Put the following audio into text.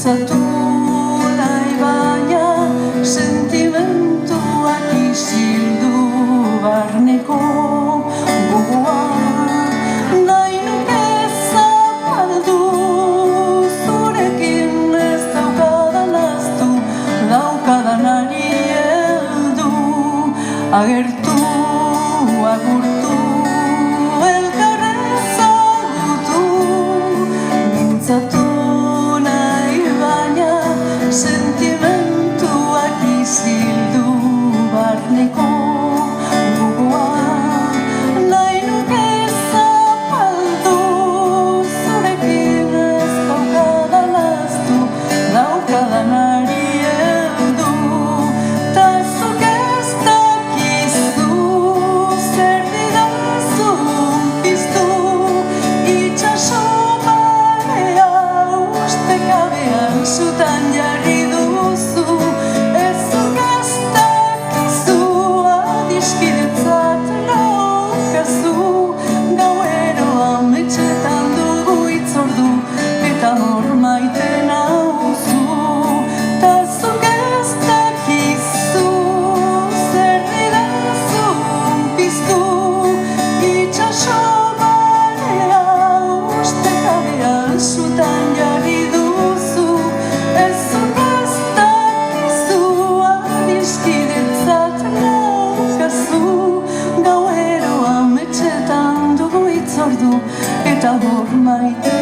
mintzatu nahi baina sentimentuak isildu barneko gogoa. Nahi nuke zapaldu zurekin ez daukadan ahaztu, daukadanari heldu, agertu, agurtu, elkarren ezagutu, mintzatu nahi baina sentimentuak isildu barneko gogoa. Nahi nuke zapaldu zurekin ez daukadan ahaztu, daukadanari heldu, ta zuk ez dakizu zer didazun piztu, itxaso marea ustekabean sutan jarri duzu. Ez zuk ez dakizu adiskidetzat naukazu, gauero ametxetan dugu hitzordu eta hor maite nauzu. Ta zuk ez dakizu zer didazun piztu, itxaso marea ustekabean sutan jarri duzu. Ez zuk ez dakizu adiskidetzat naukazu, gauero ametxetan dugu hitzordu eta hor maite